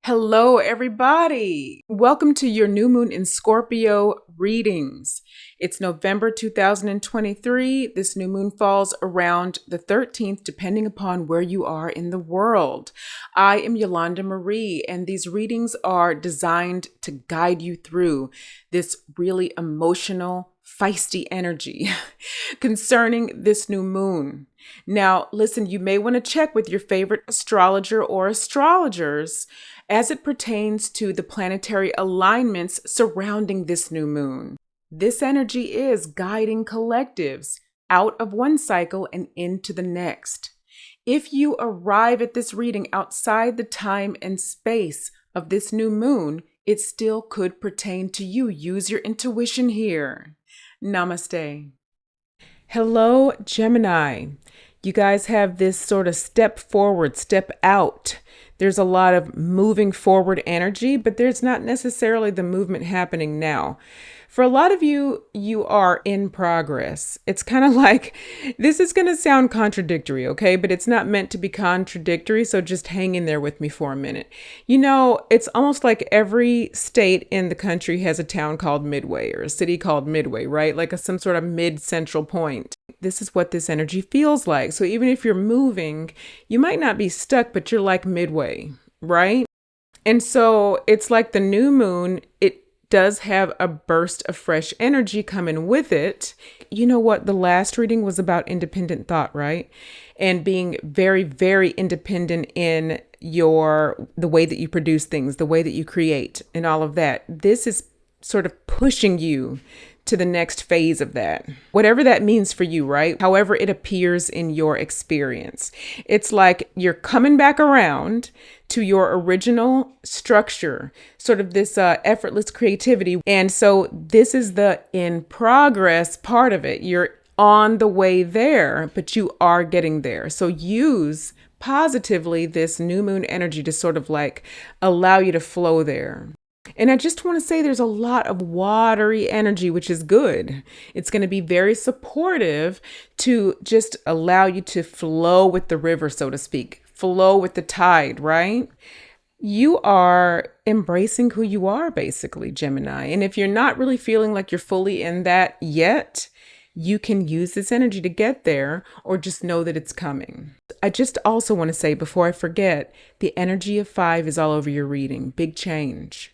Hello, everybody. Welcome to your new moon in Scorpio readings. It's November 2023. This new moon falls around the 13th, depending upon where you are in the world. I am Yolanda Marie, and these readings are designed to guide you through this really emotional, feisty energy concerning this new moon. Now, listen, you may want to check with your favorite astrologer or astrologers as it pertains to the planetary alignments surrounding this new moon. This energy is guiding collectives out of one cycle and into the next. If you arrive at this reading outside the time and space of this new moon, it still could pertain to you. Use your intuition here. Namaste. Hello, Gemini. You guys have this sort of step forward, step out. There's a lot of moving forward energy, but there's not necessarily the movement happening now. For a lot of you, you are in progress. It's kind of like, this is going to sound contradictory, okay? But it's not meant to be contradictory, so just hang in there with me for a minute. You know, it's almost like every state in the country has a town called Midway or a city called Midway, right? Like some sort of mid-central point. This is what this energy feels like. So even if you're moving, you might not be stuck, but you're like midway, right? And so it's like the new moon, it does have a burst of fresh energy coming with it. You know what? The last reading was about independent thought, right? And being very, very independent in the way that you produce things, the way that you create and all of that. This is sort of pushing you to the next phase of that, whatever that means for you, right? However it appears in your experience. It's like you're coming back around to your original structure, sort of this effortless creativity. And so this is the in progress part of it. You're on the way there, but you are getting there. So use positively this new moon energy to sort of like allow you to flow there. And I just want to say there's a lot of watery energy, which is good. It's going to be very supportive to just allow you to flow with the river, so to speak, flow with the tide, right? You are embracing who you are, basically, Gemini. And if you're not really feeling like you're fully in that yet, you can use this energy to get there or just know that it's coming. I just also want to say before I forget, the energy of 5 is all over your reading. Big change.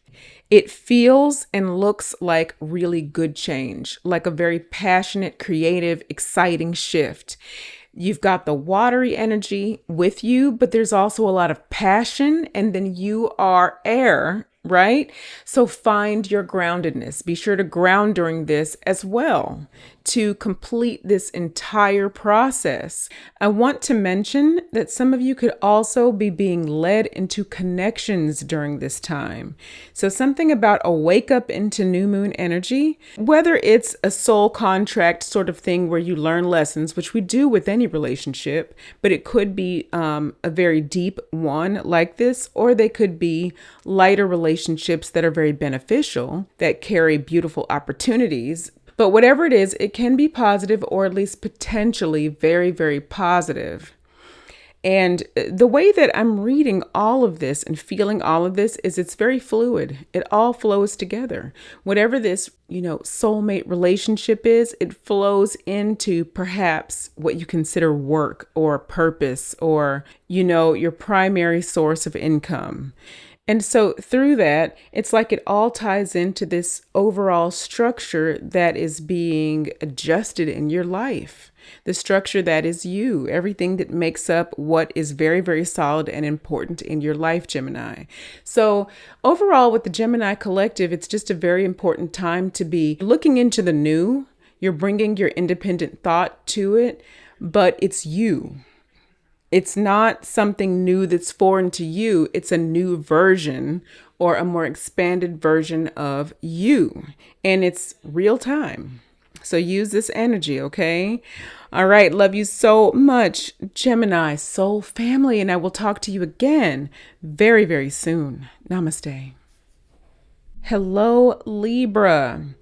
It feels and looks like really good change, like a very passionate, creative, exciting shift. You've got the watery energy with you, but there's also a lot of passion, and then you are air, right? So find your groundedness. Be sure to ground during this as well to complete this entire process. I want to mention that some of you could also be being led into connections during this time. So something about a wake up into new moon energy, whether it's a soul contract sort of thing where you learn lessons, which we do with any relationship, but it could be a very deep one like this, or they could be lighter relationships that are very beneficial, that carry beautiful opportunities. But whatever it is, it can be positive or at least potentially very, very positive. And the way that I'm reading all of this and feeling all of this is it's very fluid. It all flows together. Whatever this, soulmate relationship is, it flows into perhaps what you consider work or purpose or, your primary source of income. And so through that, it's like it all ties into this overall structure that is being adjusted in your life. The structure that is you, everything that makes up what is very, very solid and important in your life, Gemini. So overall with the Gemini collective, it's just a very important time to be looking into the new. You're bringing your independent thought to it, but it's you. It's not something new that's foreign to you. It's a new version or a more expanded version of you. And it's real time. So use this energy, okay? All right. Love you so much, Gemini, soul family. And I will talk to you again very, very soon. Namaste. Hello, Libra.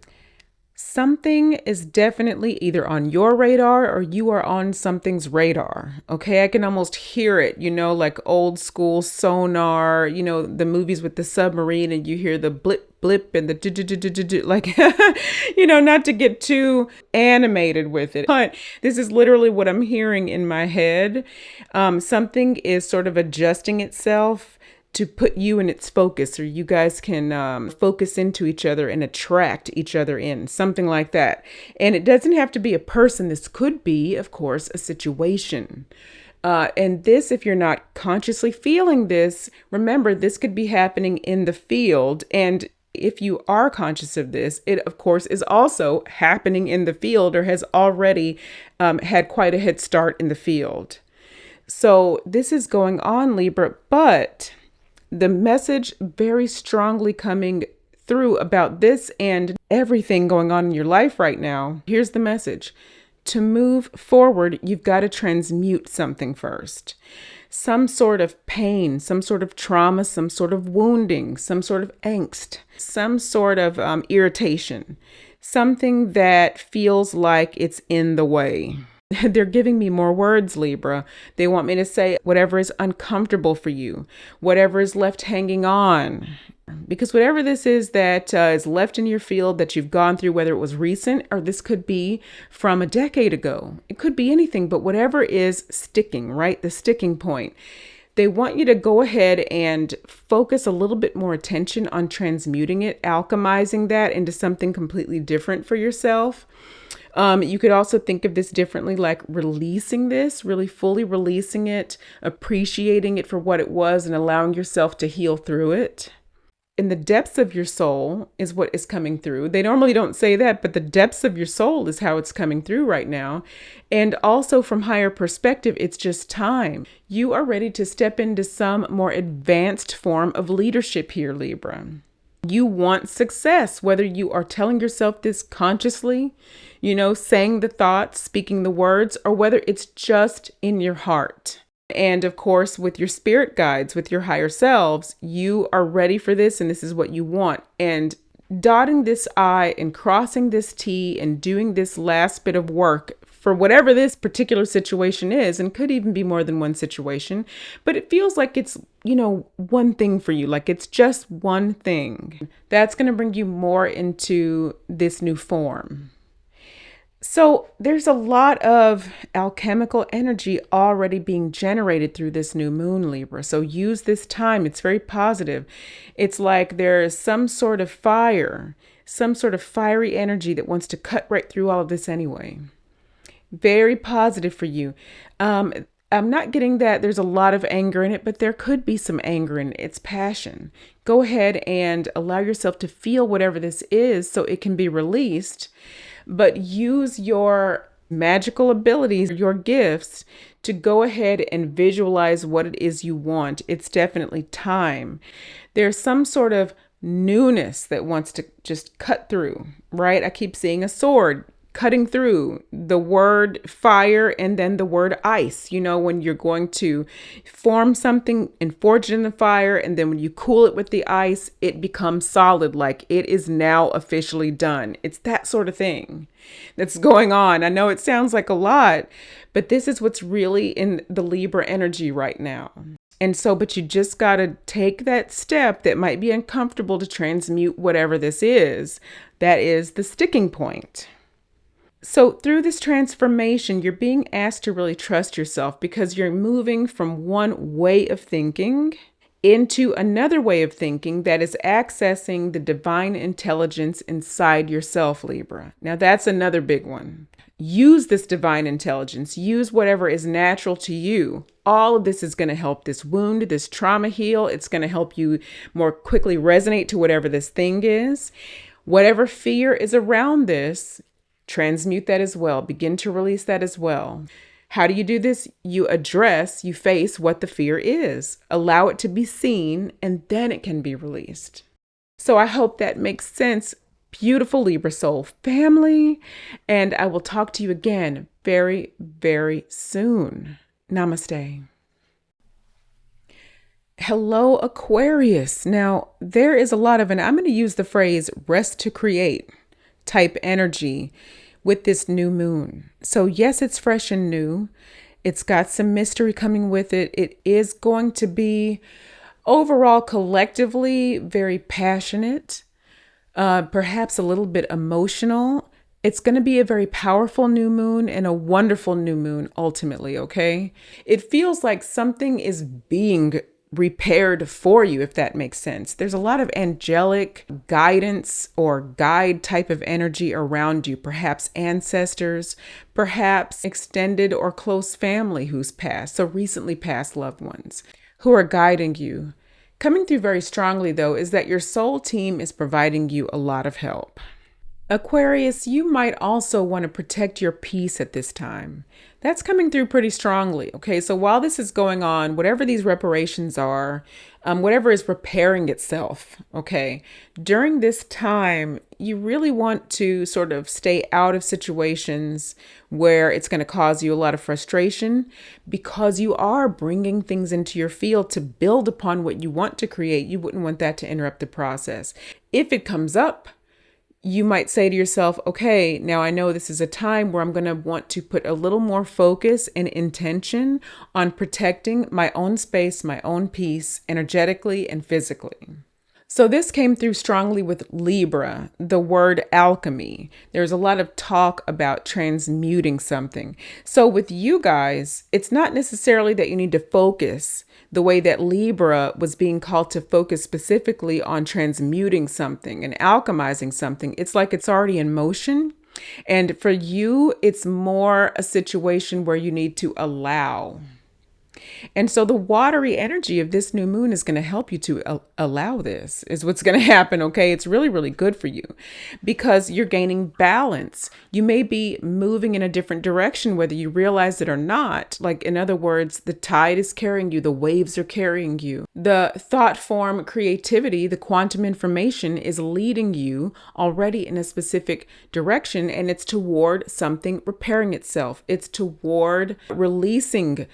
Something is definitely either on your radar or you are on something's radar. Okay, I can almost hear it, like old school sonar, the movies with the submarine and you hear the blip blip and the like, not to get too animated with it, but this is literally what I'm hearing in my head. Something is sort of adjusting itself to put you in its focus, or you guys can focus into each other and attract each other in, something like that. And it doesn't have to be a person. This could be, of course, a situation. And this, if you're not consciously feeling this, remember, this could be happening in the field. And if you are conscious of this, it, of course, is also happening in the field or has already had quite a head start in the field. So this is going on, Libra, but the message very strongly coming through about this and everything going on in your life right now. Here's the message. To move forward, you've got to transmute something first. Some sort of pain, some sort of trauma, some sort of wounding, some sort of angst, some sort of irritation, something that feels like it's in the way. They're giving me more words, Libra. They want me to say whatever is uncomfortable for you, whatever is left hanging on. Because whatever this is that is left in your field that you've gone through, whether it was recent or this could be from a decade ago, it could be anything, but whatever is sticking, right? The sticking point. They want you to go ahead and focus a little bit more attention on transmuting it, alchemizing that into something completely different for yourself. You could also think of this differently, like releasing this, really fully releasing it, appreciating it for what it was and allowing yourself to heal through it. In the depths of your soul is what is coming through. They normally don't say that, but the depths of your soul is how it's coming through right now. And also from higher perspective, it's just time. You are ready to step into some more advanced form of leadership here, Libra. You want success, whether you are telling yourself this consciously, saying the thoughts, speaking the words, or whether it's just in your heart. And of course, with your spirit guides, with your higher selves, you are ready for this and this is what you want. And dotting this I and crossing this T and doing this last bit of work for whatever this particular situation is, and could even be more than one situation, but it feels like it's, one thing for you, like it's just one thing. That's going to bring you more into this new form. So there's a lot of alchemical energy already being generated through this new moon, Libra. So use this time. It's very positive. It's like there's some sort of fire, some sort of fiery energy that wants to cut right through all of this anyway. Very positive for you. I'm not getting that there's a lot of anger in it, but there could be some anger in it. It's passion. Go ahead and allow yourself to feel whatever this is so it can be released. But use your magical abilities, your gifts, to go ahead and visualize what it is you want. It's definitely time. There's some sort of newness that wants to just cut through, right? I keep seeing a sword cutting through the word fire and then the word ice, when you're going to form something and forge it in the fire. And then when you cool it with the ice, it becomes solid, like it is now officially done. It's that sort of thing that's going on. I know it sounds like a lot, but this is what's really in the Libra energy right now. And so, but you just got to take that step that might be uncomfortable to transmute whatever this is. That is the sticking point. So through this transformation, you're being asked to really trust yourself because you're moving from one way of thinking into another way of thinking that is accessing the divine intelligence inside yourself, Libra. Now that's another big one. Use this divine intelligence. Use whatever is natural to you. All of this is going to help this wound, this trauma heal. It's going to help you more quickly resonate to whatever this thing is. Whatever fear is around this, transmute that as well. Begin to release that as well. How do you do this? You face what the fear is. Allow it to be seen, and then it can be released. So I hope that makes sense, beautiful Libra soul family. And I will talk to you again very, very soon. Namaste. Hello, Aquarius. Now, there is a lot of, and I'm going to use the phrase rest to create type energy with this new moon. So yes, it's fresh and new. It's got some mystery coming with it. It is going to be overall collectively very passionate, perhaps a little bit emotional. It's going to be a very powerful new moon and a wonderful new moon ultimately, okay? It feels like something is being repaired for you, if that makes sense. There's a lot of angelic guidance or guide type of energy around you, perhaps ancestors, perhaps extended or close family who's passed, so recently passed loved ones who are guiding you. Coming through very strongly, though, is that your soul team is providing you a lot of help. Aquarius, you might also want to protect your peace at this time. That's coming through pretty strongly. Okay, so while this is going on, whatever these reparations are, whatever is repairing itself, okay, during this time, you really want to sort of stay out of situations where it's going to cause you a lot of frustration, because you are bringing things into your field to build upon what you want to create. You wouldn't want that to interrupt the process. If it comes up, you might say to yourself, okay, now I know this is a time where I'm going to want to put a little more focus and intention on protecting my own space, my own peace, energetically and physically. So this came through strongly with Libra, the word alchemy. There's a lot of talk about transmuting something. So with you guys, it's not necessarily that you need to focus the way that Libra was being called to focus specifically on transmuting something and alchemizing something. It's like it's already in motion. And for you, it's more a situation where you need to allow. And so the watery energy of this new moon is going to help you to allow this, is what's going to happen. Okay. It's really, really good for you because you're gaining balance. You may be moving in a different direction, whether you realize it or not. Like, in other words, the tide is carrying you. The waves are carrying you. The thought form creativity, the quantum information is leading you already in a specific direction. And it's toward something repairing itself. It's toward releasing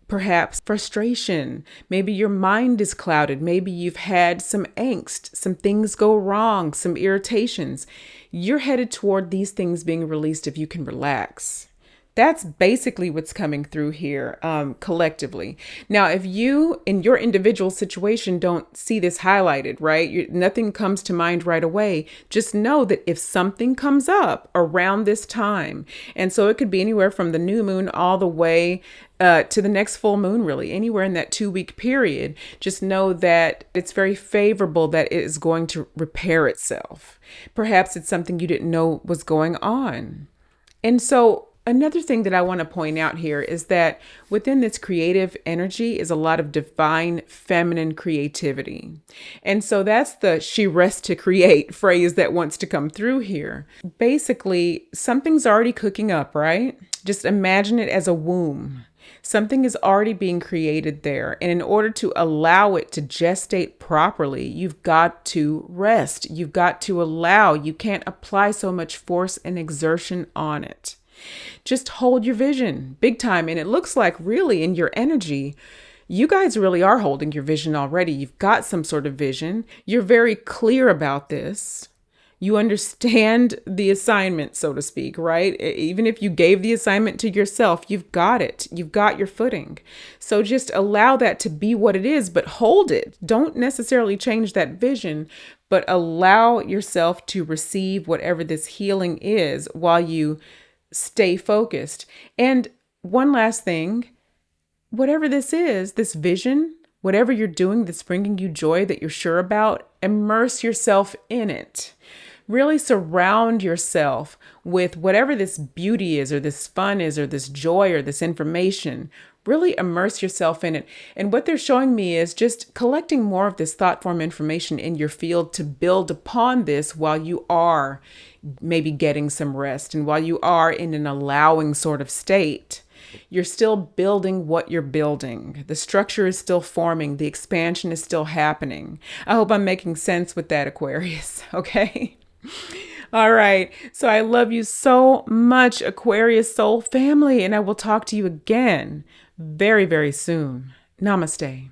perhaps frustration. Maybe your mind is clouded. Maybe you've had some angst, some things go wrong, some irritations. You're headed toward these things being released if you can relax. That's basically what's coming through here collectively. Now, if you in your individual situation don't see this highlighted, right? Nothing comes to mind right away. Just know that if something comes up around this time, and so it could be anywhere from the new moon all the way to the next full moon, really, anywhere in that 2-week period, just know that it's very favorable that it is going to repair itself. Perhaps it's something you didn't know was going on. And so another thing that I want to point out here is that within this creative energy is a lot of divine feminine creativity. And so that's the "she rests to create" phrase that wants to come through here. Basically, something's already cooking up, right? Just imagine it as a womb. Something is already being created there. And in order to allow it to gestate properly, you've got to rest. You've got to allow. You can't apply so much force and exertion on it. Just hold your vision big time. And it looks like really in your energy, you guys really are holding your vision already. You've got some sort of vision. You're very clear about this. You understand the assignment, so to speak, right? Even if you gave the assignment to yourself, you've got it. You've got your footing. So just allow that to be what it is, but hold it. Don't necessarily change that vision, but allow yourself to receive whatever this healing is while you stay focused. And one last thing, whatever this is, this vision, whatever you're doing that's bringing you joy that you're sure about, immerse yourself in it. Really surround yourself with whatever this beauty is, or this fun is, or this joy, or this information. Really immerse yourself in it. And what they're showing me is just collecting more of this thought form information in your field to build upon this while you are maybe getting some rest, and while you are in an allowing sort of state. You're still building what you're building. The structure is still forming. The expansion is still happening. I hope I'm making sense with that, Aquarius. Okay. All right. So I love you so much, Aquarius soul family, and I will talk to you again very, very soon. Namaste.